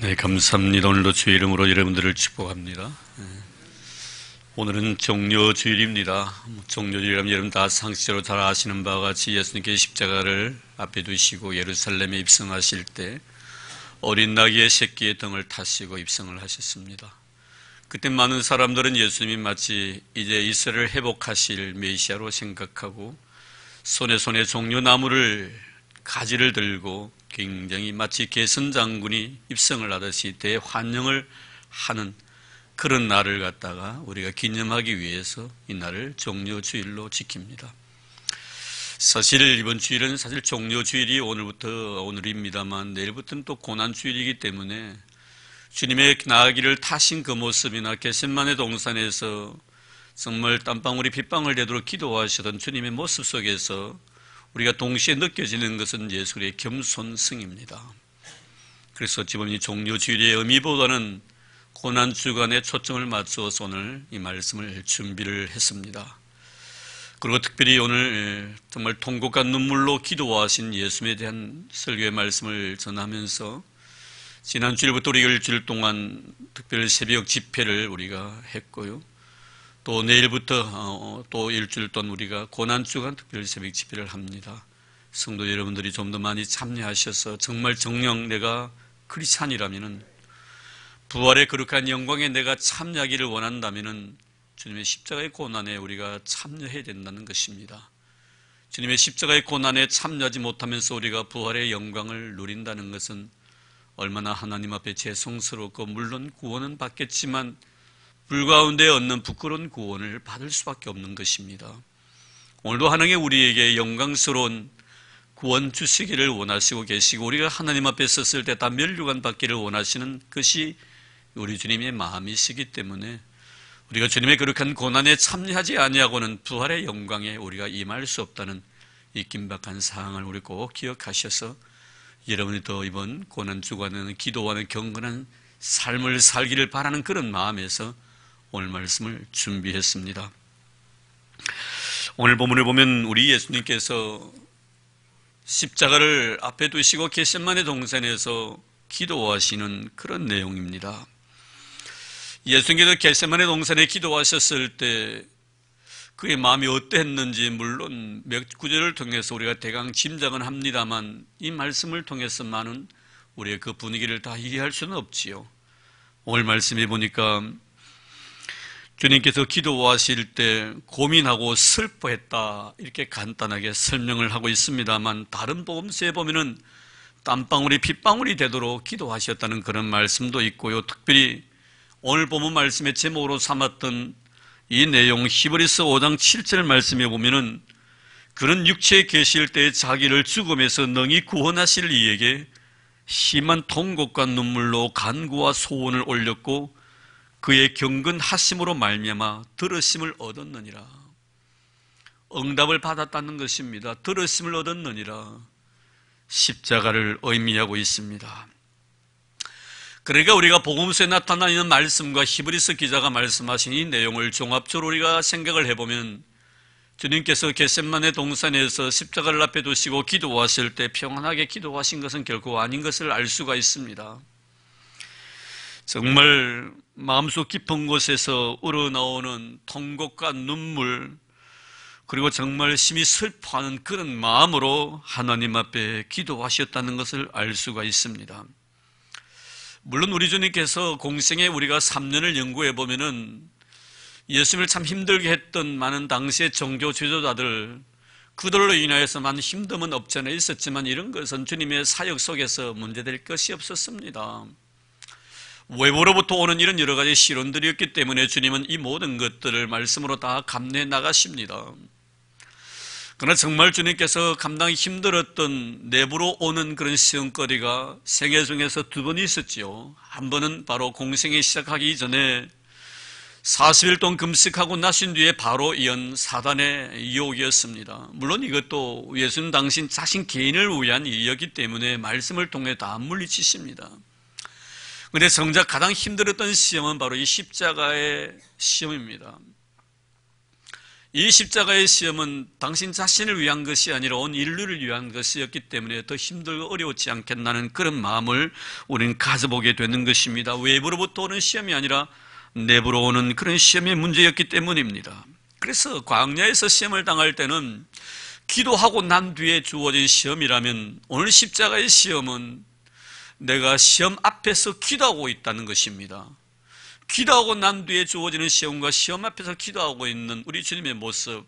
네, 감사합니다. 오늘도 주의 이름으로 여러분들을 축복합니다. 오늘은 종려주일입니다. 종려주일이라면 여러분 다 상식적으로 잘 아시는 바와 같이 예수님께서 십자가를 앞에 두시고 예루살렘에 입성하실 때 어린 나귀의 새끼의 등을 타시고 입성을 하셨습니다. 그때 많은 사람들은 예수님이 마치 이제 이스라엘을 회복하실 메시아로 생각하고 손에 종려나무를 가지를 들고 굉장히 마치 개선장군이 입성을 하듯이 대환영을 하는 그런 날을 갖다가 우리가 기념하기 위해서 이 날을 종려주일로 지킵니다. 사실 이번 주일은 사실 종려주일이 오늘입니다만 내일부터는 또 고난주일이기 때문에 주님의 나귀를 타신 그 모습이나 겟세마네 동산에서 정말 땀방울이 빗방울 되도록 기도하시던 주님의 모습 속에서 우리가 동시에 느껴지는 것은 예수의 겸손성입니다. 그래서 지금 이 종려주일의 의미보다는 고난주간에 초점을 맞추어서 오늘 이 말씀을 준비를 했습니다. 그리고 특별히 오늘 정말 통곡과 눈물로 기도하신 예수님에 대한 설교의 말씀을 전하면서 지난 주일부터 우리가 일주일 동안 특별 새벽 집회를 우리가 했고요. 또 내일부터 또 일주일 동안 우리가 고난주간 특별 새벽 집회를 합니다. 성도 여러분들이 좀 더 많이 참여하셔서 정말 정녕 내가 크리스찬이라면은 부활의 거룩한 영광에 내가 참여하기를 원한다면은 주님의 십자가의 고난에 우리가 참여해야 된다는 것입니다. 주님의 십자가의 고난에 참여하지 못하면서 우리가 부활의 영광을 누린다는 것은 얼마나 하나님 앞에 죄송스럽고 물론 구원은 받겠지만 불 가운데 얻는 부끄러운 구원을 받을 수밖에 없는 것입니다. 오늘도 하나님이 우리에게 영광스러운 구원 주시기를 원하시고 계시고 우리가 하나님 앞에 섰을 때 다 면류관 받기를 원하시는 것이 우리 주님의 마음이시기 때문에 우리가 주님의 거룩한 고난에 참여하지 아니하고는 부활의 영광에 우리가 임할 수 없다는 이 긴박한 사항을 우리 꼭 기억하셔서 여러분이 더 이번 고난주간에는 기도하는 경건한 삶을 살기를 바라는 그런 마음에서 오늘 말씀을 준비했습니다. 오늘 본문을 보면 우리 예수님께서 십자가를 앞에 두시고 겟세마네 동산에서 기도하시는 그런 내용입니다. 예수님께서 겟세마네 동산에 기도하셨을 때 그의 마음이 어땠는지 물론 몇 구절을 통해서 우리가 대강 짐작은 합니다만 이 말씀을 통해서만은 우리의 그 분위기를 다 이해할 수는 없지요. 오늘 말씀해 보니까 주님께서 기도하실 때 고민하고 슬퍼했다 이렇게 간단하게 설명을 하고 있습니다만 다른 복음서에 보면은 땀방울이 핏방울이 되도록 기도하셨다는 그런 말씀도 있고요. 특별히 오늘 본문 말씀의 제목으로 삼았던 이 내용 히브리서 5장 7절 말씀에 보면은 그런 육체에 계실 때 자기를 죽음에서 능히 구원하실 이에게 심한 통곡과 눈물로 간구와 소원을 올렸고 그의 경건하심으로 말미암아 들으심을 얻었느니라. 응답을 받았다는 것입니다. 들으심을 얻었느니라. 십자가를 의미하고 있습니다. 그러니까 우리가 복음서에 나타나 있는 말씀과 히브리서 기자가 말씀하신 이 내용을 종합적으로 우리가 생각을 해보면 주님께서 겟세마네 동산에서 십자가를 앞에 두시고 기도하실 때 평안하게 기도하신 것은 결코 아닌 것을 알 수가 있습니다. 정말 마음속 깊은 곳에서 우러나오는 통곡과 눈물 그리고 정말 심히 슬퍼하는 그런 마음으로 하나님 앞에 기도하셨다는 것을 알 수가 있습니다. 물론 우리 주님께서 공생에 우리가 3년을 연구해 보면은 예수님을 참 힘들게 했던 많은 당시의 종교 지도자들 그들로 인하여서 많은 힘듦은 없지 않아 있었지만 이런 것은 주님의 사역 속에서 문제될 것이 없었습니다. 외부로부터 오는 이런 여러 가지 시론들이었기 때문에 주님은 이 모든 것들을 말씀으로 다 감내해 나가십니다. 그러나 정말 주님께서 감당이 힘들었던 내부로 오는 그런 시험거리가 생애 중에서 두 번 있었지요. 한 번은 바로 공생이 시작하기 전에 40일 동안 금식하고 나신 뒤에 바로 이은 사단의 유혹이었습니다. 물론 이것도 예수님 당신 자신 개인을 위한 일이었기 때문에 말씀을 통해 다 물리치십니다. 그런데 정작 가장 힘들었던 시험은 바로 이 십자가의 시험입니다. 이 십자가의 시험은 당신 자신을 위한 것이 아니라 온 인류를 위한 것이었기 때문에 더 힘들고 어려웠지 않겠나는 그런 마음을 우리는 가져보게 되는 것입니다. 외부로부터 오는 시험이 아니라 내부로 오는 그런 시험의 문제였기 때문입니다. 그래서 광야에서 시험을 당할 때는 기도하고 난 뒤에 주어진 시험이라면 오늘 십자가의 시험은 내가 시험 앞에서 기도하고 있다는 것입니다. 기도하고 난 뒤에 주어지는 시험과 시험 앞에서 기도하고 있는 우리 주님의 모습,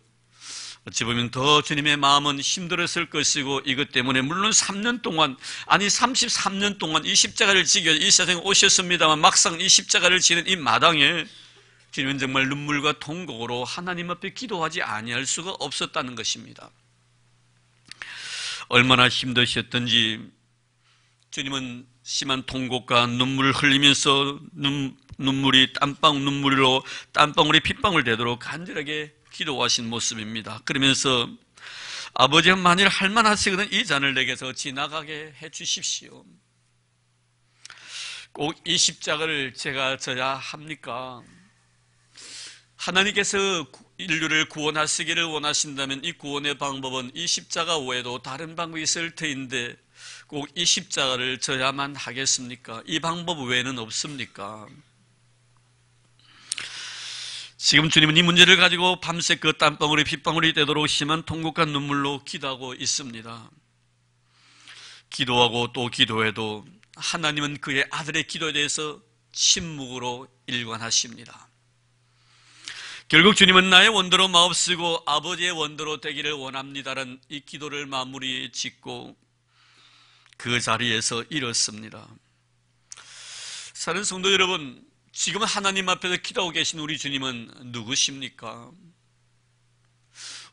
어찌 보면 더 주님의 마음은 힘들었을 것이고, 이것 때문에 물론 3년 동안, 아니 33년 동안 이 십자가를 지겨 이 세상에 오셨습니다만 막상 이 십자가를 지는 이 마당에 주님은 정말 눈물과 통곡으로 하나님 앞에 기도하지 아니할 수가 없었다는 것입니다. 얼마나 힘드셨던지 주님은 심한 통곡과 눈물을 흘리면서 눈물이 땀방 눈물로 땀방울이 핏방울 되도록 간절하게 기도하신 모습입니다. 그러면서 아버지, 만일 할만하시거든 이 잔을 내게서 지나가게 해 주십시오. 꼭 이 십자가를 제가 져야 합니까? 하나님께서 인류를 구원하시기를 원하신다면 이 구원의 방법은 이 십자가 외에도 다른 방법이 있을 터인데 꼭 이 십자가를 져야만 하겠습니까? 이 방법 외에는 없습니까? 지금 주님은 이 문제를 가지고 밤새 그 땀방울이 핏방울이 되도록 심한 통곡과 눈물로 기도하고 있습니다. 기도하고 또 기도해도 하나님은 그의 아들의 기도에 대해서 침묵으로 일관하십니다. 결국 주님은 나의 원대로 마옵시고 아버지의 원대로 되기를 원합니다라는 이 기도를 마무리 짓고 그 자리에서 일었습니다. 사랑하는 성도 여러분, 지금 하나님 앞에서 기도하고 계신 우리 주님은 누구십니까?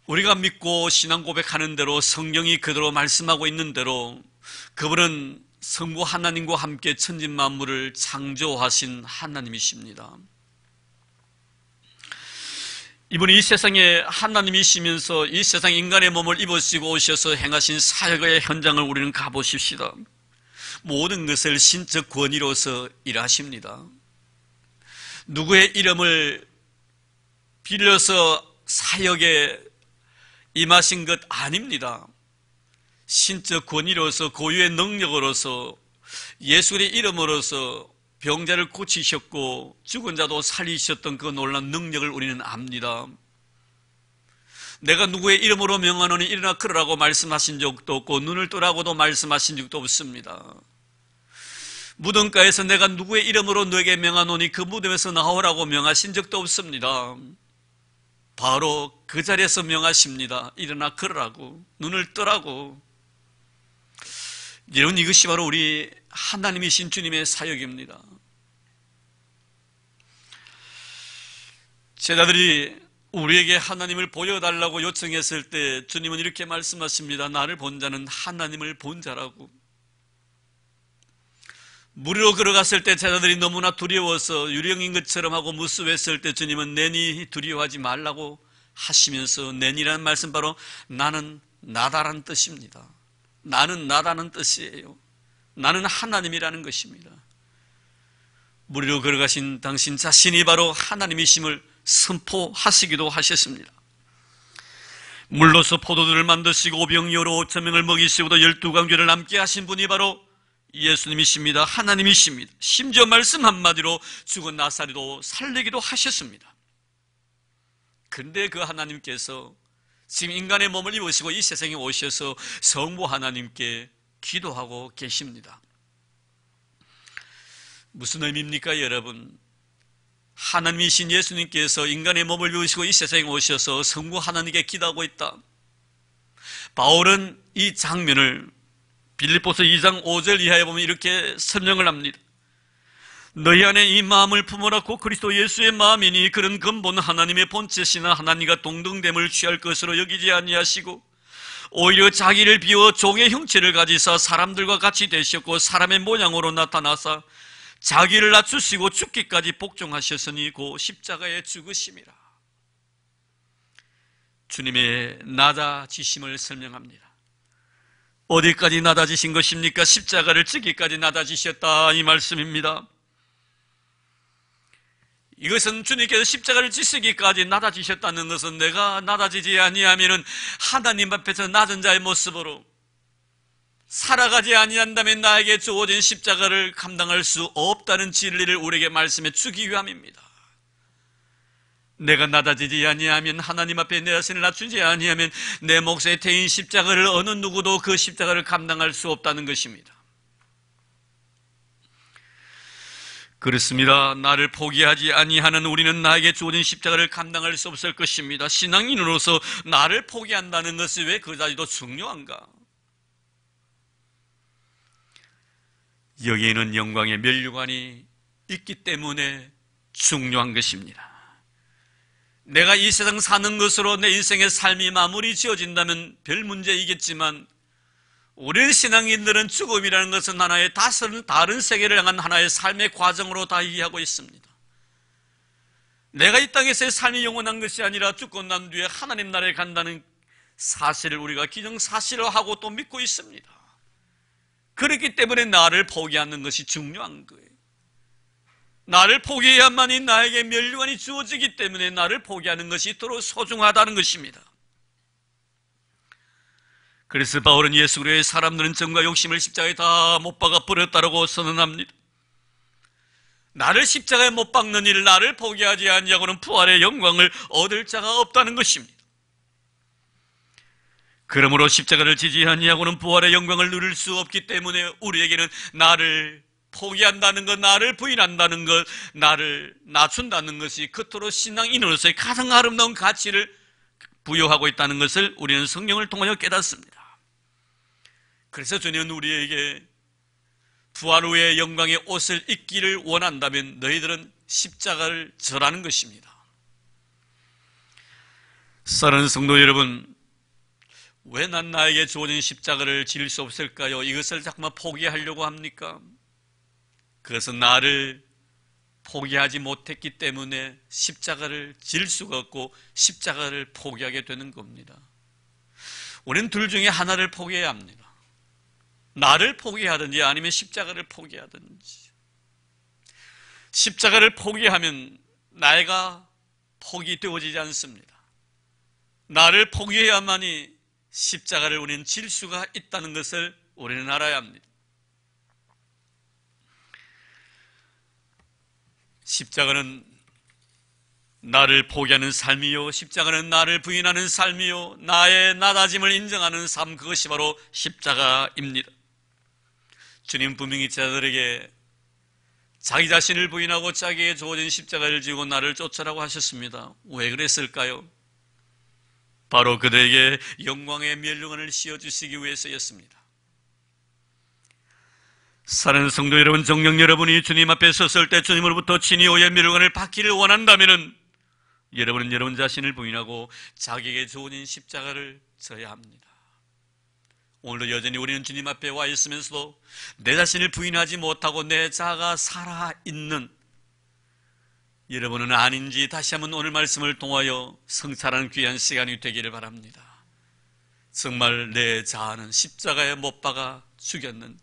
우리가 믿고 신앙 고백하는 대로 성경이 그대로 말씀하고 있는 대로 그분은 성부 하나님과 함께 천지 만물을 창조하신 하나님이십니다. 이분이 이 세상에 하나님이시면서 이 세상 인간의 몸을 입으시고 오셔서 행하신 사역의 현장을 우리는 가보십시다. 모든 것을 신적 권위로서 일하십니다. 누구의 이름을 빌려서 사역에 임하신 것 아닙니다. 신적 권위로서 고유의 능력으로서 예수의 이름으로서 병자를 고치셨고 죽은 자도 살리셨던 그 놀라운 능력을 우리는 압니다. 내가 누구의 이름으로 명하노니 일어나 걸으라고 말씀하신 적도 없고 눈을 뜨라고도 말씀하신 적도 없습니다. 무덤가에서 내가 누구의 이름으로 너에게 명하노니 그 무덤에서 나오라고 명하신 적도 없습니다. 바로 그 자리에서 명하십니다. 일어나 걸으라고, 눈을 뜨라고. 여러분, 이것이 바로 우리 하나님이신 주님의 사역입니다. 제자들이 우리에게 하나님을 보여달라고 요청했을 때 주님은 이렇게 말씀하십니다. 나를 본 자는 하나님을 본 자라고. 무리로 걸어갔을 때 제자들이 너무나 두려워서 유령인 것처럼 하고 무수했을 때 주님은 내니 두려워하지 말라고 하시면서, 내니라는 말씀 바로 나는 나다라는 뜻입니다. 나는 나다는 뜻이에요. 나는 하나님이라는 것입니다. 무리로 걸어가신 당신 자신이 바로 하나님이심을 선포하시기도 하셨습니다. 물로서 포도들을 만드시고 오병이어로 5,000명을 먹이시고 또 12광주를 남게 하신 분이 바로 예수님이십니다. 하나님이십니다. 심지어 말씀 한마디로 죽은 나사로도 살리기도 하셨습니다. 그런데 그 하나님께서 지금 인간의 몸을 입으시고 이 세상에 오셔서 성부 하나님께 기도하고 계십니다. 무슨 의미입니까, 여러분? 하나님이신 예수님께서 인간의 몸을 입으시고 이 세상에 오셔서 성부 하나님께 기도하고 있다. 바울은 이 장면을 빌립보서 2장 5절 이하에 보면 이렇게 설명을 합니다. 너희 안에 이 마음을 품어라. 곧 그리스도 예수의 마음이니 그런 근본 하나님의 본체시나 하나님과 동등됨을 취할 것으로 여기지 아니하시고 오히려 자기를 비워 종의 형체를 가지사 사람들과 같이 되셨고 사람의 모양으로 나타나사 자기를 낮추시고 죽기까지 복종하셨으니 고 십자가에 죽으심이라. 주님의 낮아지심을 설명합니다. 어디까지 낮아지신 것입니까? 십자가를 지기까지 낮아지셨다, 이 말씀입니다. 이것은 주님께서 십자가를 지시기까지 낮아지셨다는 것은 내가 낮아지지 아니하면은 하나님 앞에서 낮은 자의 모습으로 살아가지 아니한다면 나에게 주어진 십자가를 감당할 수 없다는 진리를 우리에게 말씀해 주기 위함입니다. 내가 낮아지지 아니하면, 하나님 앞에 내 자신을 낮추지 아니하면 내 몫에 태인 십자가를 어느 누구도 그 십자가를 감당할 수 없다는 것입니다. 그렇습니다. 나를 포기하지 아니하는 우리는 나에게 주어진 십자가를 감당할 수 없을 것입니다. 신앙인으로서 나를 포기한다는 것이 왜 그다지도 중요한가? 여기에는 영광의 면류관이 있기 때문에 중요한 것입니다. 내가 이 세상 사는 것으로 내 인생의 삶이 마무리 지어진다면 별 문제이겠지만, 우리 신앙인들은 죽음이라는 것은 하나의 다른 세계를 향한 하나의 삶의 과정으로 다 이해하고 있습니다. 내가 이 땅에서의 삶이 영원한 것이 아니라 죽고 난 뒤에 하나님 나라에 간다는 사실을 우리가 기정사실화하고 또 믿고 있습니다. 그렇기 때문에 나를 포기하는 것이 중요한 거예요. 나를 포기해야만이 나에게 면류관이 주어지기 때문에 나를 포기하는 것이 이토록 소중하다는 것입니다. 그래서 바울은 예수 그리스도의 사람들은 정과 욕심을 십자가에 다 못 박아 버렸다라고 선언합니다. 나를 십자가에 못 박는 일, 나를 포기하지 아니하고는 부활의 영광을 얻을 자가 없다는 것입니다. 그러므로 십자가를 지지 아니하고는 부활의 영광을 누릴 수 없기 때문에 우리에게는 나를 포기한다는 것, 나를 부인한다는 것, 나를 낮춘다는 것이 그토록 신앙인으로서의 가장 아름다운 가치를 부여하고 있다는 것을 우리는 성경을 통하여 깨닫습니다. 그래서 주님은 우리에게 부활 후에 영광의 옷을 입기를 원한다면 너희들은 십자가를 져라는 것입니다. 사랑하는 성도 여러분, 왜 난 나에게 주어진 십자가를 질 수 없을까요? 이것을 자꾸만 포기하려고 합니까? 그것은 나를 포기하지 못했기 때문에 십자가를 질 수가 없고 십자가를 포기하게 되는 겁니다. 우리는 둘 중에 하나를 포기해야 합니다. 나를 포기하든지 아니면 십자가를 포기하든지. 십자가를 포기하면 나가 포기되어지지 않습니다. 나를 포기해야만이 십자가를 우리는 질 수가 있다는 것을 우리는 알아야 합니다. 십자가는 나를 포기하는 삶이요, 십자가는 나를 부인하는 삶이요, 나의 낮아짐을 인정하는 삶, 그것이 바로 십자가입니다. 주님 분명히 제자들에게 자기 자신을 부인하고 자기에게 주어진 십자가를 지고 나를 쫓아라고 하셨습니다. 왜 그랬을까요? 바로 그들에게 영광의 면류관을 씌워주시기 위해서였습니다. 사랑하는 성도 여러분, 정녕 여러분이 주님 앞에 섰을 때 주님으로부터 친히 오의 면류관을 받기를 원한다면 여러분은 여러분 자신을 부인하고 자기에게 주어진 십자가를 져야 합니다. 오늘도 여전히 우리는 주님 앞에 와 있으면서도 내 자신을 부인하지 못하고 내 자아가 살아있는 여러분은 아닌지 다시 한번 오늘 말씀을 통하여 성찰하는 귀한 시간이 되기를 바랍니다. 정말 내 자아는 십자가에 못 박아 죽였는,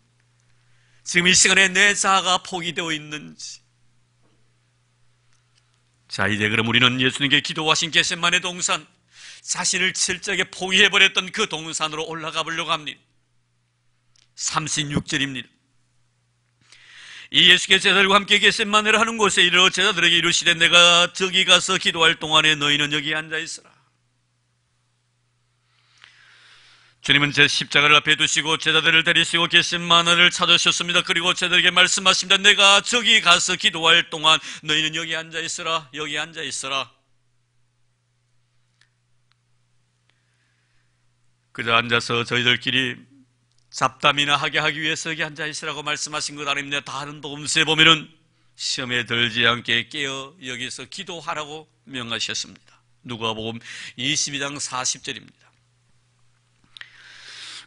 지금 이 시간에 내 자아가 포기되어 있는지. 자, 이제 그럼 우리는 예수님께 기도하신 겟세마네 동산, 자신을 철저하게 포기해버렸던 그 동산으로 올라가 보려고 합니다. 36절입니다. 이 예수께서 제자들과 함께 겟세마네를 하는 곳에 이르러 제자들에게 이르시되 내가 저기 가서 기도할 동안에 너희는 여기 앉아 있으라. 주님은 제 십자가를 앞에 두시고 제자들을 데리시고 겟세마네를 찾으셨습니다. 그리고 제자들에게 말씀하십니다. 내가 저기 가서 기도할 동안 너희는 여기 앉아 있으라. 여기 앉아 있으라. 그저 앉아서 저희들끼리 잡담이나 하게 하기 위해서 여기 앉아있으라고 말씀하신 것 아닙니다. 다른 복음서에 보면은 시험에 들지 않게 깨어 여기서 기도하라고 명하셨습니다. 누가복음 22장 40절입니다.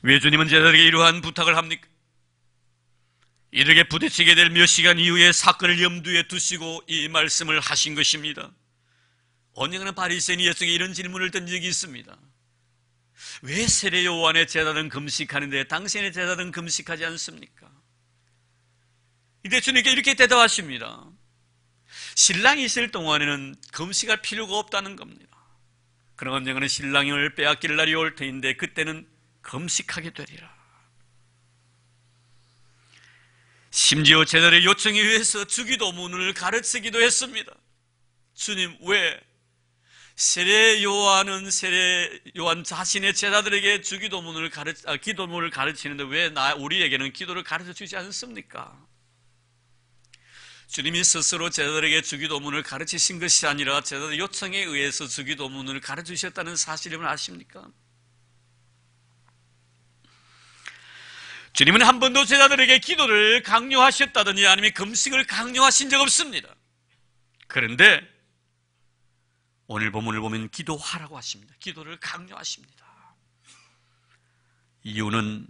왜 주님은 제자들에게 이러한 부탁을 합니까? 이렇게 부딪히게 될 몇 시간 이후에 사건을 염두에 두시고 이 말씀을 하신 것입니다. 언젠가는 바리새인이 예수에게 이런 질문을 던 적이 있습니다. 왜 세례 요한의 제자들은 금식하는데 당신의 제자들은 금식하지 않습니까? 이때 주님께 이렇게 대답하십니다. 신랑이 있을 동안에는 금식할 필요가 없다는 겁니다. 그러나 언젠가는 신랑을 빼앗길 날이 올 터인데 그때는 금식하게 되리라. 심지어 제자들의 요청에 의해서 주기도문을 가르치기도 했습니다. 주님, 왜 세례 요한 자신의 제자들에게 주기도문을 기도문을 가르치는데 왜 우리에게는 기도를 가르쳐 주지 않습니까? 주님이 스스로 제자들에게 주기도문을 가르치신 것이 아니라 제자들의 요청에 의해서 주기도문을 가르쳐 주셨다는 사실을 아십니까? 주님은 한 번도 제자들에게 기도를 강요하셨다더니 아니면 금식을 강요하신 적 없습니다. 그런데 오늘 본문을 보면 기도하라고 하십니다. 기도를 강요하십니다. 이유는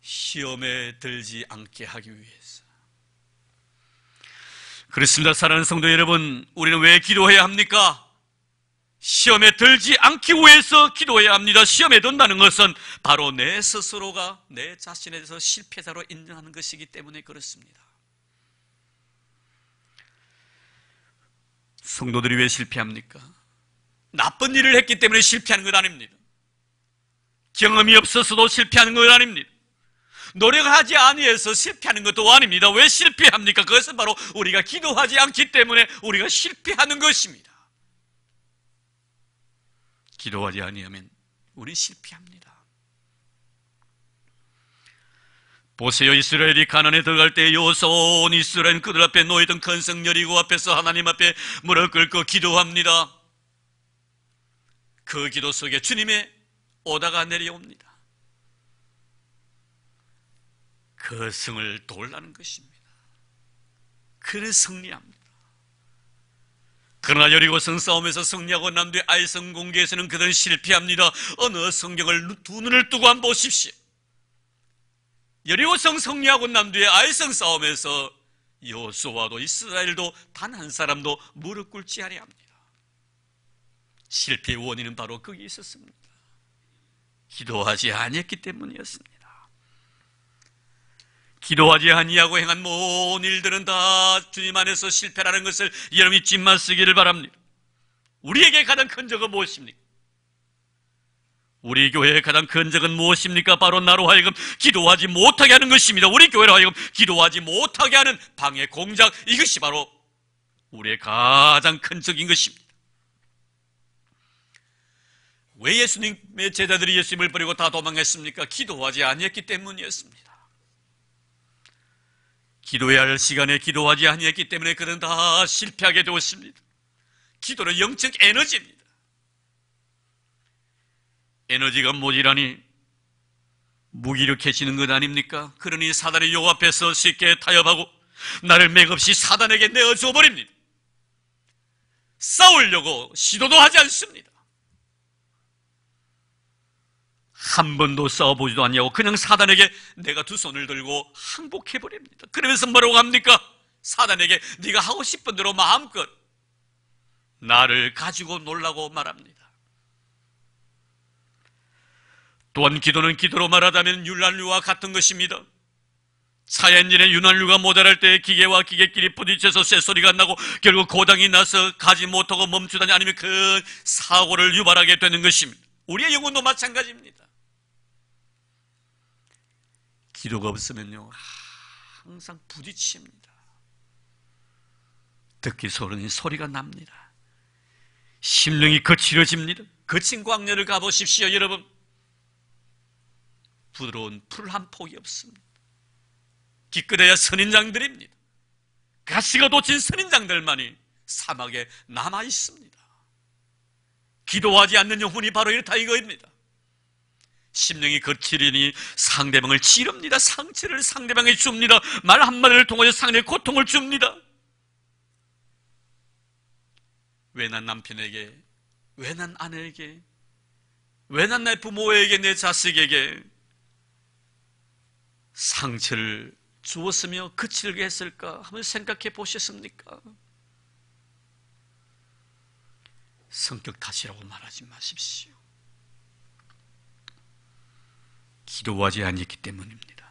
시험에 들지 않게 하기 위해서. 그렇습니다. 사랑하는 성도 여러분, 우리는 왜 기도해야 합니까? 시험에 들지 않기 위해서 기도해야 합니다. 시험에 든다는 것은 바로 내 스스로가 내 자신에 대해서 실패자로 인정하는 것이기 때문에 그렇습니다. 성도들이 왜 실패합니까? 나쁜 일을 했기 때문에 실패하는 것 아닙니다. 경험이 없어서도 실패하는 것 아닙니다. 노력을 하지 아니해서 실패하는 것도 아닙니다. 왜 실패합니까? 그것은 바로 우리가 기도하지 않기 때문에 우리가 실패하는 것입니다. 기도하지 아니하면 우리 실패합니다. 보세요. 이스라엘이 가나안에 들어갈 때 여호수아와 온 이스라엘 그들 앞에 놓이던 큰 성 여리고 앞에서 하나님 앞에 무릎 꿇고 기도합니다. 그 기도 속에 주님의 오다가 내려옵니다. 그 성을 돌라는 것입니다. 그를 승리합니다. 그러나 여리고성 싸움에서 승리하고 난 뒤에 아이성 공개에서는 그들은 실패합니다. 어느 성경을 두 눈을 뜨고 한번 보십시오. 여리고성 승리하고 난 뒤에 아이성 싸움에서 여호수아도 이스라엘도 단 한 사람도 무릎 꿇지 아니합니다. 실패의 원인은 바로 거기 있었습니다. 기도하지 아니했기 때문이었습니다. 기도하지 아니하고 행한 모든 일들은 다 주님 안에서 실패라는 것을 여러분 잊지 마시기를 바랍니다. 우리에게 가장 큰 적은 무엇입니까? 우리 교회의 가장 큰 적은 무엇입니까? 바로 나로 하여금 기도하지 못하게 하는 것입니다. 우리 교회로 하여금 기도하지 못하게 하는 방해 공작, 이것이 바로 우리의 가장 큰 적인 것입니다. 왜 예수님의 제자들이 예수님을 버리고 다 도망했습니까? 기도하지 아니했기 때문이었습니다. 기도해야 할 시간에 기도하지 아니했기 때문에 그들은 다 실패하게 되었습니다. 기도는 영적 에너지입니다. 에너지가 모자라니 무기력해지는 것 아닙니까? 그러니 사단의 용 앞에서 쉽게 타협하고 나를 맥없이 사단에게 내어줘 버립니다. 싸우려고 시도도 하지 않습니다. 한 번도 싸워보지도 않냐고 그냥 사단에게 내가 두 손을 들고 항복해버립니다. 그러면서 뭐라고 합니까? 사단에게 네가 하고 싶은 대로 마음껏 나를 가지고 놀라고 말합니다. 또한 기도는 기도로 말하자면 윤활유와 같은 것입니다. 차 엔진에 윤활유가 모자랄 때 기계와 기계끼리 부딪혀서 쇳소리가 나고 결국 고장이 나서 가지 못하고 멈추다니 아니면 큰 사고를 유발하게 되는 것입니다. 우리의 영혼도 마찬가지입니다. 기도가 없으면요 항상 부딪힙니다. 듣기 싫으니 소리가 납니다. 심령이 거칠어집니다. 거친 광야를 가보십시오. 여러분, 부드러운 풀 한 폭이 없습니다. 기껏해야 선인장들입니다. 가시가 돋친 선인장들만이 사막에 남아 있습니다. 기도하지 않는 영혼이 바로 이렇다 이거입니다. 심령이 거칠으니 상대방을 찌릅니다. 상처를 상대방에게 줍니다. 말 한마디를 통해서 상대의 고통을 줍니다. 왜 난 남편에게, 왜 난 아내에게, 왜 난 내 부모에게, 내 자식에게 상처를 주었으며 거칠게 했을까 한번 생각해 보셨습니까? 성격 탓이라고 말하지 마십시오. 기도하지 아니했기 때문입니다.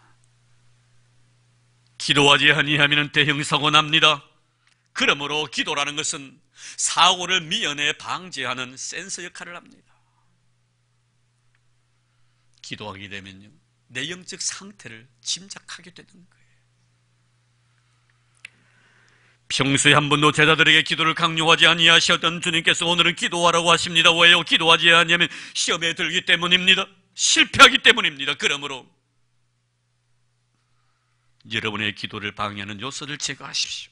기도하지 아니하면 대형 사고 납니다. 그러므로 기도라는 것은 사고를 미연에 방지하는 센서 역할을 합니다. 기도하게 되면요, 내 영적 상태를 짐작하게 되는 거예요. 평소에 한 번도 제자들에게 기도를 강요하지 아니하셨던 주님께서 오늘은 기도하라고 하십니다. 왜요? 기도하지 않으면 시험에 들기 때문입니다. 실패하기 때문입니다. 그러므로 여러분의 기도를 방해하는 요소를 제거하십시오.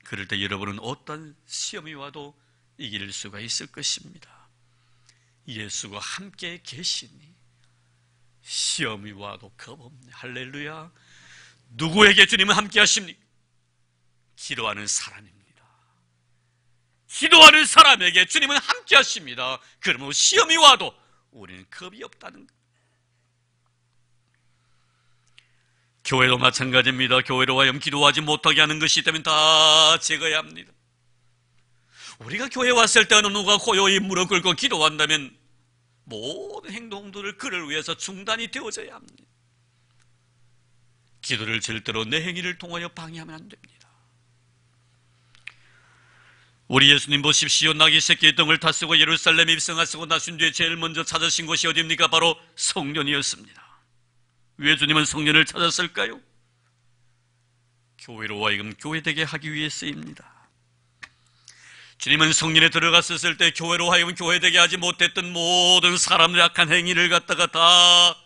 그럴 때 여러분은 어떤 시험이 와도 이길 수가 있을 것입니다. 예수가 함께 계시니 시험이 와도 겁없네. 할렐루야. 누구에게 주님은 함께 하십니까? 기도하는 사람입니다. 기도하는 사람에게 주님은 함께 하십니다. 그러면 시험이 와도 우리는 겁이 없다는 것. 교회도 마찬가지입니다. 교회로 하여금 기도하지 못하게 하는 것이 있다면 다 제거해야 합니다. 우리가 교회에 왔을 때 어느 누가 고요히 무릎 꿇고 기도한다면 모든 행동들을 그를 위해서 중단이 되어져야 합니다. 기도를 절대로 내 행위를 통하여 방해하면 안 됩니다. 우리 예수님 보십시오. 나귀 새끼의 똥을 타쓰고 예루살렘에 입성하시고 나신 뒤에 제일 먼저 찾으신 곳이 어디입니까? 바로 성전이었습니다. 왜 주님은 성전을 찾았을까요? 교회로 하여금 교회되게 하기 위해서입니다. 주님은 성전에 들어갔었을 때 교회로 하여금 교회되게 하지 못했던 모든 사람들의 악한 행위를 갖다가 다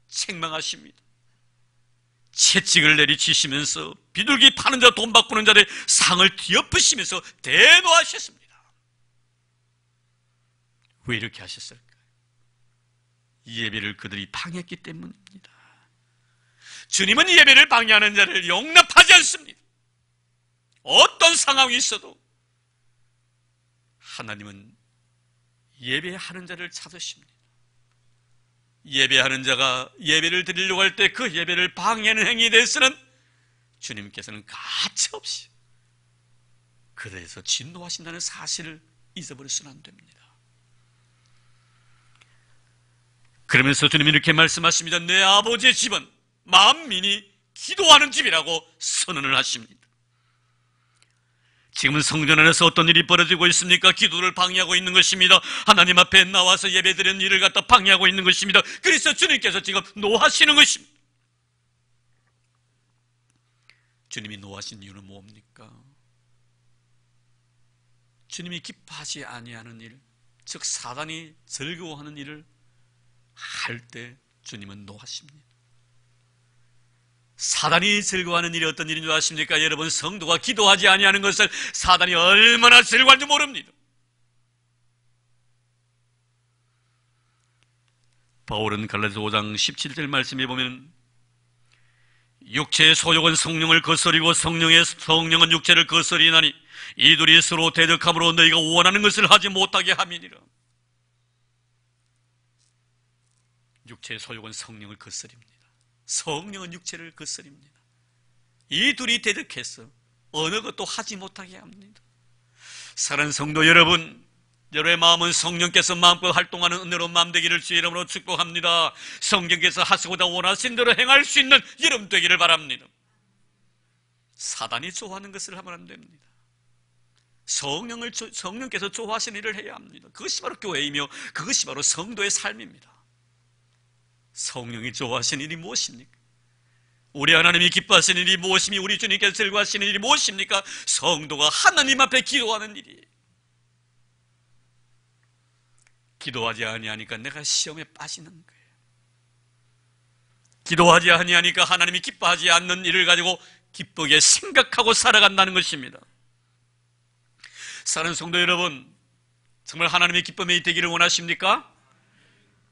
책망하십니다. 채찍을 내리치시면서 비둘기 파는 자, 돈 바꾸는 자들의 상을 뒤엎으시면서 대노하셨습니다. 왜 이렇게 하셨을까요? 예배를 그들이 방해했기 때문입니다. 주님은 예배를 방해하는 자를 용납하지 않습니다. 어떤 상황이 있어도 하나님은 예배하는 자를 찾으십니다. 예배하는 자가 예배를 드리려고 할 때 그 예배를 방해하는 행위에 대해서는 주님께서는 가차없이 그래서 진노하신다는 사실을 잊어버려서는 안 됩니다. 그러면서 주님이 이렇게 말씀하십니다. 내 아버지의 집은 만민이 기도하는 집이라고 선언을 하십니다. 지금은 성전 안에서 어떤 일이 벌어지고 있습니까? 기도를 방해하고 있는 것입니다. 하나님 앞에 나와서 예배드리는 일을 갖다 방해하고 있는 것입니다. 그래서 주님께서 지금 노하시는 것입니다. 주님이 노하신 이유는 뭡니까? 주님이 기뻐하지 아니하는 일, 즉 사단이 즐거워하는 일을 할 때 주님은 노하십니다. 사단이 즐거워하는 일이 어떤 일인 줄 아십니까? 여러분, 성도가 기도하지 아니하는 것을 사단이 얼마나 즐거워하는지 모릅니다. 바울은 갈라디아서 5장 17절 말씀에 보면 육체의 소욕은 성령을 거스리고 성령은 육체를 거스리나니 이 둘이 서로 대적함으로 너희가 원하는 것을 하지 못하게 함이니라. 육체의 소욕은 성령을 거스립니다. 성령은 육체를 거스립니다. 이 둘이 대적해서 어느 것도 하지 못하게 합니다. 사랑하는 성도 여러분, 여러분의 마음은 성령께서 마음껏 활동하는 은혜로운 마음 되기를 주의 이름으로 축복합니다. 성령께서 하시고자 원하신 대로 행할 수 있는 여러분 되기를 바랍니다. 사단이 좋아하는 것을 하면 안 됩니다. 성령께서 좋아하시는 일을 해야 합니다. 그것이 바로 교회이며 그것이 바로 성도의 삶입니다. 성령이 좋아하시는 일이 무엇입니까? 우리 하나님이 기뻐하시는 일이 무엇이며 우리 주님께서 즐거워하시는 일이 무엇입니까? 성도가 하나님 앞에 기도하는 일이에요. 기도하지 아니하니까 내가 시험에 빠지는 거예요. 기도하지 아니하니까 하나님이 기뻐하지 않는 일을 가지고 기쁘게 생각하고 살아간다는 것입니다. 사랑하는 성도 여러분, 정말 하나님의 기쁨이 되기를 원하십니까?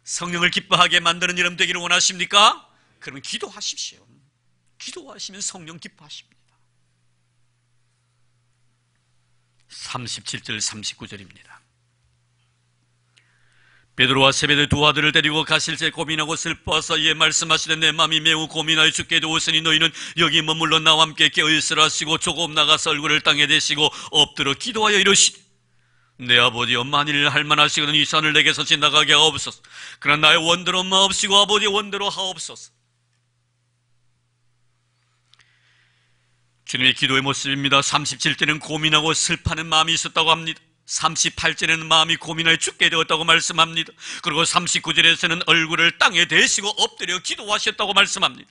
성령을 기뻐하게 만드는 여러분 되기를 원하십니까? 그러면 기도하십시오. 기도하시면 성령 기뻐하십니다. 37절 39절입니다. 베드로와 세베대 두 아들을 데리고 가실 때 고민하고 슬퍼하사 이에 말씀하시되 내 마음이 매우 고민하여 죽게 되었으니 너희는 여기 머물러 나와 함께 깨어있으라 하시고 조금 나가서 얼굴을 땅에 대시고 엎드려 기도하여 이르시되 내 아버지여 만일 할만하시거든 이 산을 내게서 지나가게 하옵소서. 그러나 나의 원대로 마옵시고 아버지의 원대로 하옵소서. 주님의 기도의 모습입니다. 37절에는 고민하고 슬퍼하는 마음이 있었다고 합니다. 38절에는 마음이 고민하여 죽게 되었다고 말씀합니다. 그리고 39절에서는 얼굴을 땅에 대시고 엎드려 기도하셨다고 말씀합니다.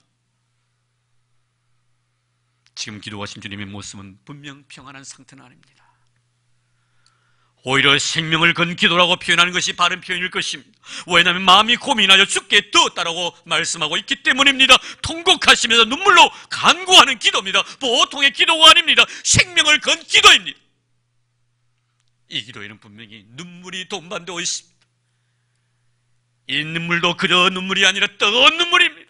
지금 기도하신 주님의 모습은 분명 평안한 상태는 아닙니다. 오히려 생명을 건 기도라고 표현하는 것이 바른 표현일 것입니다. 왜냐하면 마음이 고민하여 죽게 되었다라고 말씀하고 있기 때문입니다. 통곡하시면서 눈물로 간구하는 기도입니다. 보통의 기도가 아닙니다. 생명을 건 기도입니다. 이 기도에는 분명히 눈물이 동반되어 있습니다. 이 눈물도 그저 눈물이 아니라 뜨거운 눈물입니다.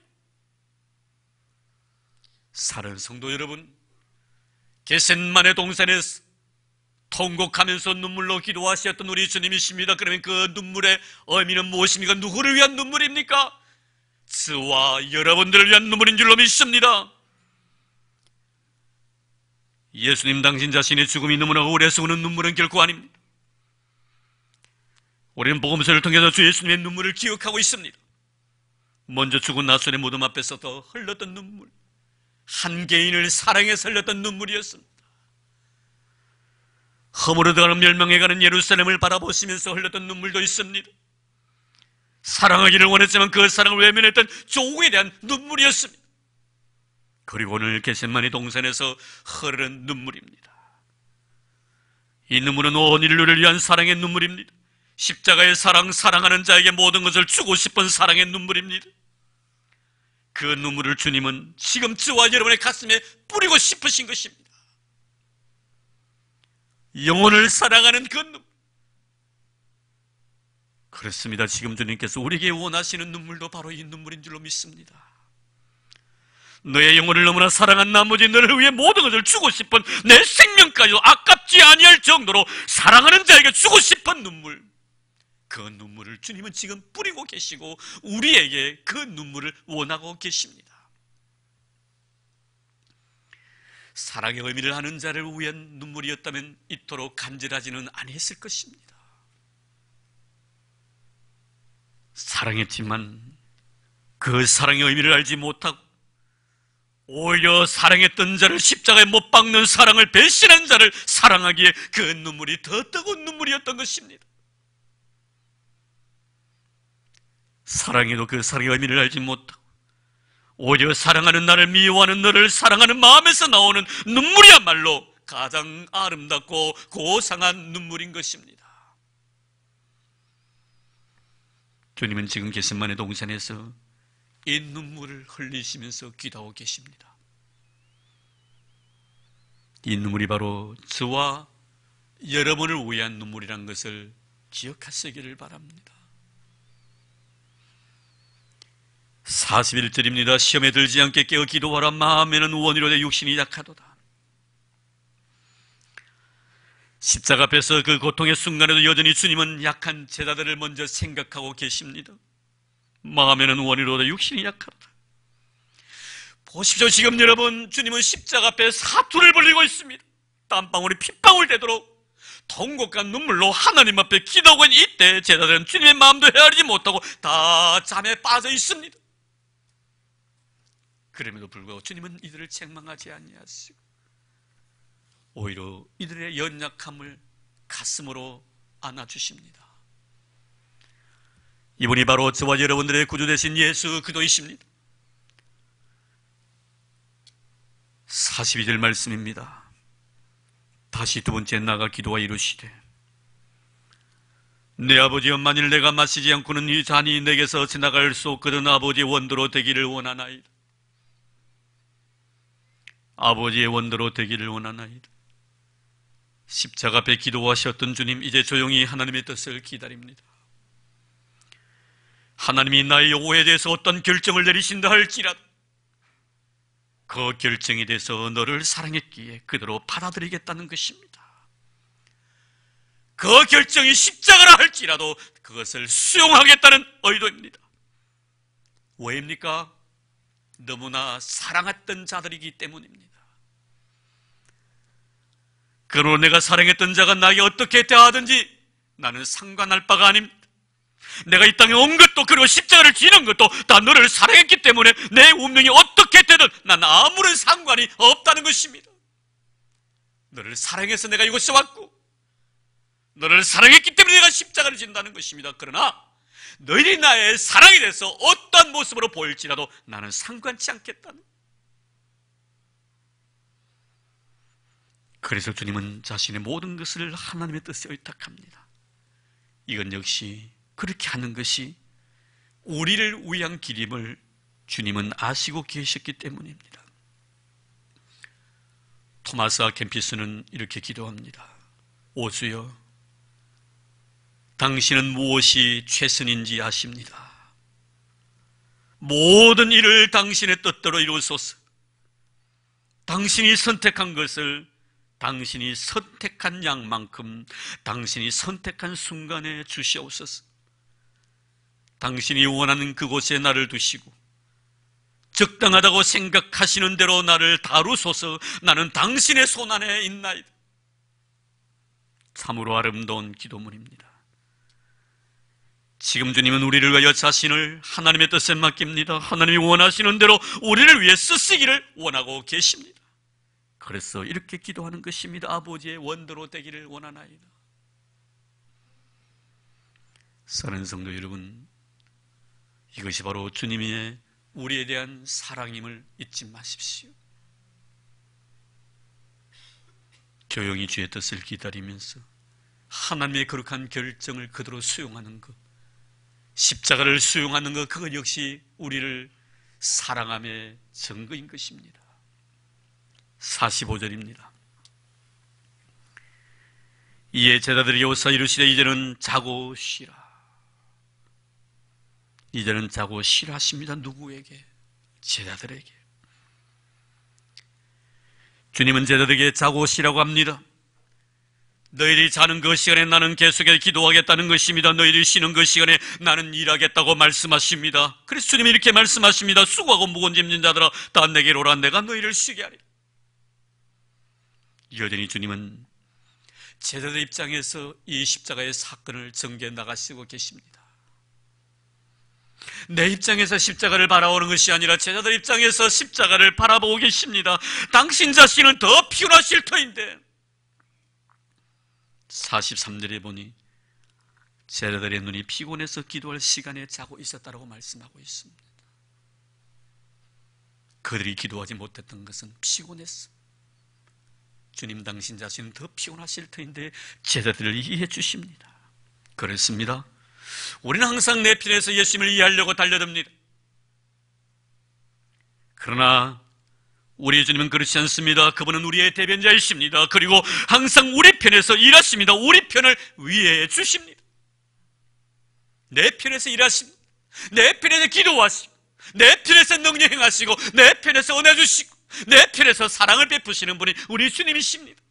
사랑하는 성도 여러분, 겟셋마네 동산에서 통곡하면서 눈물로 기도하셨던 우리 주님이십니다. 그러면 그 눈물의 의미는 무엇입니까? 누구를 위한 눈물입니까? 저와 여러분들을 위한 눈물인 줄로 믿습니다. 예수님 당신 자신의 죽음이 너무나 오래서 오는 눈물은 결코 아닙니다. 우리는 복음서를 통해서 주 예수님의 눈물을 기억하고 있습니다. 먼저 죽은 나손의 무덤 앞에서 더 흘렀던 눈물, 한 개인을 사랑해서 흘렸던 눈물이었습니다. 허물어가는 멸망해가는 예루살렘을 바라보시면서 흘렸던 눈물도 있습니다. 사랑하기를 원했지만 그 사랑을 외면했던 조국에 대한 눈물이었습니다. 그리고 오늘 겟셋마네 동산에서 흐르는 눈물입니다. 이 눈물은 온 인류를 위한 사랑의 눈물입니다. 십자가의 사랑, 사랑하는 자에게 모든 것을 주고 싶은 사랑의 눈물입니다. 그 눈물을 주님은 지금 저와 여러분의 가슴에 뿌리고 싶으신 것입니다. 영혼을 사랑하는 그 눈물. 그렇습니다. 지금 주님께서 우리에게 원하시는 눈물도 바로 이 눈물인 줄로 믿습니다. 너의 영혼을 너무나 사랑한 나머지 너를 위해 모든 것을 주고 싶은 내 생명까지도 아깝지 아니할 정도로 사랑하는 자에게 주고 싶은 눈물, 그 눈물을 주님은 지금 뿌리고 계시고 우리에게 그 눈물을 원하고 계십니다. 사랑의 의미를 아는 자를 위한 눈물이었다면 이토록 간절하지는 아니했을 것입니다. 사랑했지만 그 사랑의 의미를 알지 못하고 오히려 사랑했던 자를 십자가에 못 박는 사랑을 배신한 자를 사랑하기에 그 눈물이 더 뜨거운 눈물이었던 것입니다. 사랑해도 그 사랑의 의미를 알지 못하고 오히려 사랑하는 나를 미워하는 너를 사랑하는 마음에서 나오는 눈물이야말로 가장 아름답고 고상한 눈물인 것입니다. 주님은 지금 겟셋마네 동산에서 이 눈물을 흘리시면서 기도하고 계십니다. 이 눈물이 바로 저와 여러분을 위한 눈물이라는 것을 기억하시기를 바랍니다. 41절입니다. 시험에 들지 않게 깨어 기도하라. 마음에는 원이로되 육신이 약하도다. 십자가 앞에서 그 고통의 순간에도 여전히 주님은 약한 제자들을 먼저 생각하고 계십니다. 마음에는 원이로되 육신이 약하도다. 보십시오. 지금 여러분, 주님은 십자가 앞에 사투를 벌리고 있습니다. 땀방울이 핏방울 되도록 통곡과 눈물로 하나님 앞에 기도하고 있는 이때 제자들은 주님의 마음도 헤아리지 못하고 다 잠에 빠져 있습니다. 그럼에도 불구하고 주님은 이들을 책망하지 아니하시고 오히려 이들의 연약함을 가슴으로 안아주십니다. 이분이 바로 저와 여러분들의 구주 되신 예수 그리스도이십니다. 42절 말씀입니다. 다시 두 번째 나가 기도와 이루시되 내 아버지여, 만일 내가 마시지 않고는 이 잔이 내게서 지나갈 수 없거든 아버지의 원대로 되기를 원하나이다. 아버지의 원대로 되기를 원하나이다. 십자가 앞에 기도하셨던 주님, 이제 조용히 하나님의 뜻을 기다립니다. 하나님이 나의 요구에 대해서 어떤 결정을 내리신다 할지라도 그 결정에 대해서 너를 사랑했기에 그대로 받아들이겠다는 것입니다. 그 결정이 십자가라 할지라도 그것을 수용하겠다는 의도입니다. 왜입니까? 너무나 사랑했던 자들이기 때문입니다. 그러므로 내가 사랑했던 자가 나에게 어떻게 대하든지 나는 상관할 바가 아닙니다. 내가 이 땅에 온 것도 그리고 십자가를 지는 것도 다 너를 사랑했기 때문에 내 운명이 어떻게 되든 난 아무런 상관이 없다는 것입니다. 너를 사랑해서 내가 이곳에 왔고 너를 사랑했기 때문에 내가 십자가를 진다는 것입니다. 그러나 너희들이 나의 사랑에 대해서 어떠한 모습으로 보일지라도 나는 상관치 않겠다는. 그래서 주님은 자신의 모든 것을 하나님의 뜻에 의탁합니다. 이건 역시 그렇게 하는 것이 우리를 위한 길임을 주님은 아시고 계셨기 때문입니다. 토마스 아 캠피스는 이렇게 기도합니다. 오 주여, 당신은 무엇이 최선인지 아십니다. 모든 일을 당신의 뜻대로 이루소서. 당신이 선택한 것을 당신이 선택한 양만큼 당신이 선택한 순간에 주시옵소서. 당신이 원하는 그곳에 나를 두시고 적당하다고 생각하시는 대로 나를 다루소서. 나는 당신의 손안에 있나이다. 참으로 아름다운 기도문입니다. 지금 주님은 우리를 위하여 자신을 하나님의 뜻에 맡깁니다. 하나님이 원하시는 대로 우리를 위해 쓰시기를 원하고 계십니다. 그래서 이렇게 기도하는 것입니다. 아버지의 원대로 되기를 원하나이다. 사랑하는 성도 여러분, 이것이 바로 주님의 우리에 대한 사랑임을 잊지 마십시오. 조용히 주의 뜻을 기다리면서 하나님의 거룩한 결정을 그대로 수용하는 것, 십자가를 수용하는 것, 그것 역시 우리를 사랑함의 증거인 것입니다. 45절입니다. 이에 제자들이 오사 이르시되 이제는 자고 쉬라. 이제는 자고 쉬라 하십니다. 누구에게? 제자들에게. 주님은 제자들에게 자고 쉬라고 합니다. 너희들이 자는 그 시간에 나는 계속해서 기도하겠다는 것입니다. 너희들이 쉬는 그 시간에 나는 일하겠다고 말씀하십니다. 그래서 주님이 이렇게 말씀하십니다. 수고하고 무거운 짐진 자들아 다 내게로 오라. 내가 너희를 쉬게 하리라. 여전히 주님은 제자들 입장에서 이 십자가의 사건을 전개해 나가시고 계십니다. 내 입장에서 십자가를 바라보는 것이 아니라 제자들 입장에서 십자가를 바라보고 계십니다. 당신 자신은 더 피곤하실 터인데. 43절에 보니 제자들의 눈이 피곤해서 기도할 시간에 자고 있었다고 말씀하고 있습니다. 그들이 기도하지 못했던 것은 피곤했어. 주님 당신 자신은 더 피곤하실 터인데 제자들을 이해해 주십니다. 그렇습니다. 우리는 항상 내 편에서 예수님을 이해하려고 달려듭니다. 그러나 우리 주님은 그렇지 않습니다. 그분은 우리의 대변자이십니다. 그리고 항상 우리 편에서 일하십니다. 우리 편을 위해 주십니다. 내 편에서 일하십니다. 내 편에서 기도하시고 내 편에서 능력 행하시고 내 편에서 은혜 주시고 내 편에서 사랑을 베푸시는 분이 우리 주님이십니다.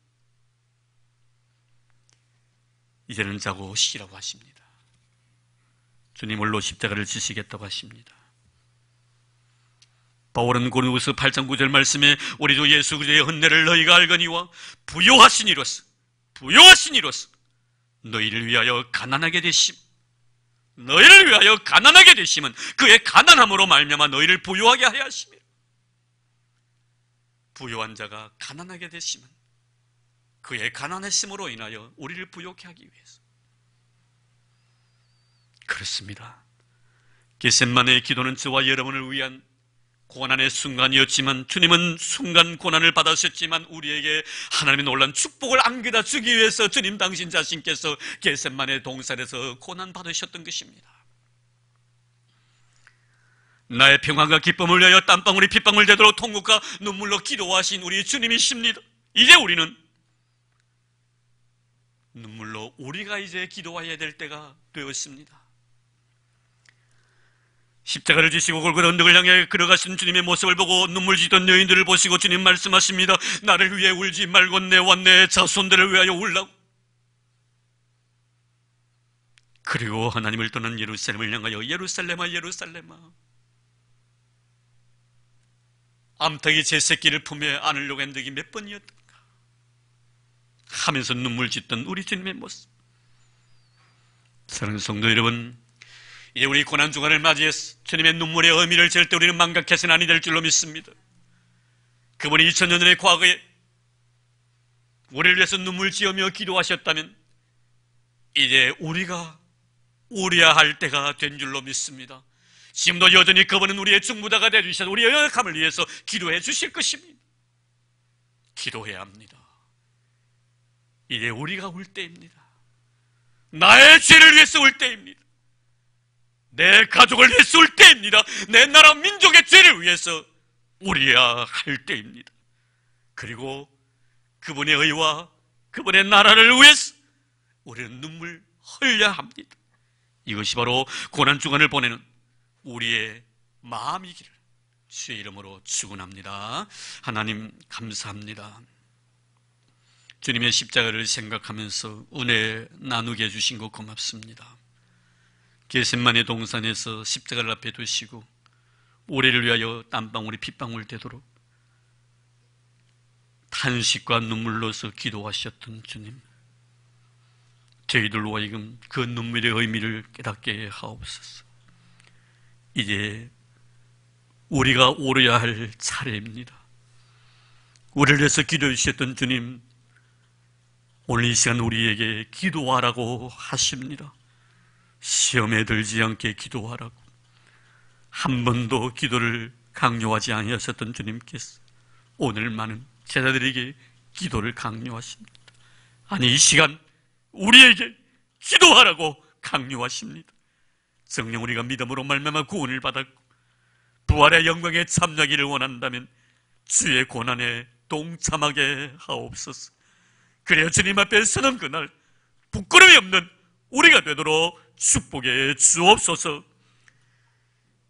이제는 자고 쉬라고 하십니다. 주님 홀로 십자가를 지시겠다고 하십니다. 바울은 고린도후서 8장 9절 말씀에 우리 주 예수 그리스도의 은혜를 너희가 알거니와 부요하신 이로써 너희를 위하여 가난하게 되심, 너희를 위하여 가난하게 되심은 그의 가난함으로 말미암아 너희를 부요하게 하여 하심이라. 부요한 자가 가난하게 되심은 그의 가난하심으로 인하여 우리를 부요케 하기 위해서. 그렇습니다. 겟세마네의 기도는 저와 여러분을 위한 고난의 순간이었지만 주님은 순간 고난을 받으셨지만 우리에게 하나님의 놀라운 축복을 안겨다 주기 위해서 주님 당신 자신께서 겟세마네 동산에서 고난 받으셨던 것입니다. 나의 평안과 기쁨을 위하여 땀방울이 핏방울 되도록 통곡과 눈물로 기도하신 우리 주님이십니다. 이제 우리는 눈물로 우리가 이제 기도해야 될 때가 되었습니다. 십자가를 지시고 골고다 언덕을 향해 걸어가신 주님의 모습을 보고 눈물 지던 여인들을 보시고 주님 말씀하십니다. 나를 위해 울지 말고 내와 내 자손들을 위하여 울라고. 그리고 하나님을 떠난 예루살렘을 향하여 예루살렘아 예루살렘아 암탉이 제 새끼를 품에 안으려고 한 적이 몇 번이었던가 하면서 눈물 짓던 우리 주님의 모습. 사랑하는 성도 여러분, 이제 우리 고난주간을 맞이해서 주님의 눈물의 의미를 절대 우리는 망각해서는 아니 될 줄로 믿습니다. 그분이 2000년 전의 과거에 우리를 위해서 눈물 지으며 기도하셨다면 이제 우리가 우려야 할 때가 된 줄로 믿습니다. 지금도 여전히 그분은 우리의 중보자가 되어주셔서 우리의 연약함을 위해서 기도해 주실 것입니다. 기도해야 합니다. 이제 우리가 울 때입니다. 나의 죄를 위해서 울 때입니다. 내 가족을 위해서 울 때입니다. 내 나라 민족의 죄를 위해서 울어야 할 때입니다. 그리고 그분의 의와 그분의 나라를 위해서 우리는 눈물 흘려야 합니다. 이것이 바로 고난주간을 보내는 우리의 마음이기를 주의 이름으로 축원합니다. 하나님 감사합니다. 주님의 십자가를 생각하면서 은혜 나누게 해주신 것 고맙습니다. 겟세마네 동산에서 십자가를 앞에 두시고 우리를 위하여 땀방울이 핏방울 되도록 탄식과 눈물로서 기도하셨던 주님, 저희들로 하여금 그 눈물의 의미를 깨닫게 하옵소서. 이제 우리가 오려야 할 차례입니다. 우리를 위해서 기도해 주셨던 주님, 오늘 이 시간 우리에게 기도하라고 하십니다. 시험에 들지 않게 기도하라고 한 번도 기도를 강요하지 아니하셨던 주님께서 오늘 많은 제자들에게 기도를 강요하십니다. 아니, 이 시간 우리에게 기도하라고 강요하십니다. 성령, 우리가 믿음으로 말미암아 구원을 받았고 부활의 영광에 참여하기를 원한다면 주의 고난에 동참하게 하옵소서. 그래야 주님 앞에 서는 그날 부끄러움이 없는 우리가 되도록 축복해 주옵소서.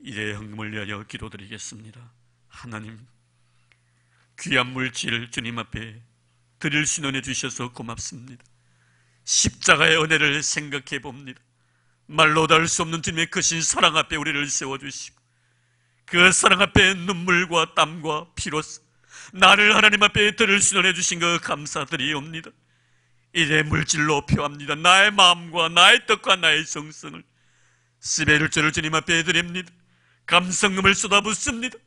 이제 헌금을 위하여 기도드리겠습니다. 하나님, 귀한 물질을 주님 앞에 드릴 수 있는 은혜 주셔서 고맙습니다. 십자가의 은혜를 생각해 봅니다. 말로 다 할 수 없는 주님의 크신 사랑 앞에 우리를 세워주시고 그 사랑 앞에 눈물과 땀과 피로써 나를 하나님 앞에 드릴 수 있는 은혜 주신 것 감사드리옵니다. 이제 물질로 표합니다. 나의 마음과 나의 뜻과 나의 정성을 11조를 주님 앞에 드립니다. 감성금을 쏟아붓습니다.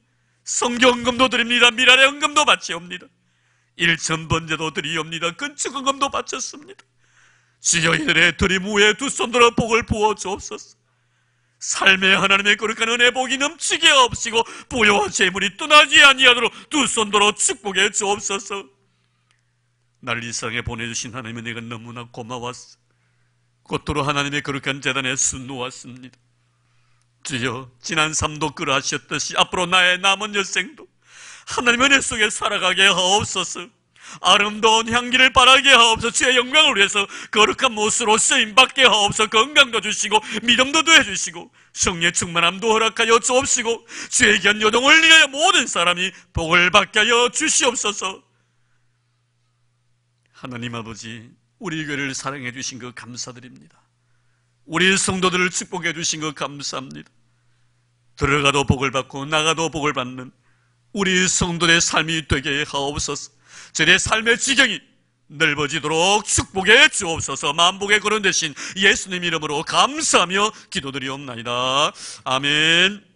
성경금도 드립니다. 미랄의 헌금도 바치옵니다. 일천번제도 드리옵니다. 건축헌금도 바쳤습니다. 주여, 이들의 드림 후에 두 손들어 복을 부어 주옵소서. 삶에 하나님의 거룩한 은혜 복이 넘치게 하옵시고 부여와 재물이 떠나지 아니하도록 두 손들어 축복해 주옵소서. 나를 이 세상에 보내주신 하나님의 내가 너무나 고마웠어. 곧도로 하나님의 거룩한 제단에 순놓았습니다. 주여, 지난 삶도 그러하셨듯이 앞으로 나의 남은 여생도 하나님의 은혜 속에 살아가게 하옵소서. 아름다운 향기를 바라게 하옵소서. 주의 영광을 위해서 거룩한 모습으로 쓰임받게 하옵소서. 건강도 주시고 믿음도 더해주시고 성령의 충만함도 허락하여 주옵시고 주의 귀한 요동을 위하여 모든 사람이 복을 받게 하여 주시옵소서. 하나님 아버지, 우리 교회를 사랑해 주신 것 감사드립니다. 우리 성도들을 축복해 주신 것 감사합니다. 들어가도 복을 받고 나가도 복을 받는 우리 성도의 삶이 되게 하옵소서. 저의 삶의 지경이 넓어지도록 축복해 주옵소서. 만복의 거론 되신 예수님 이름으로 감사하며 기도드리옵나이다. 아멘.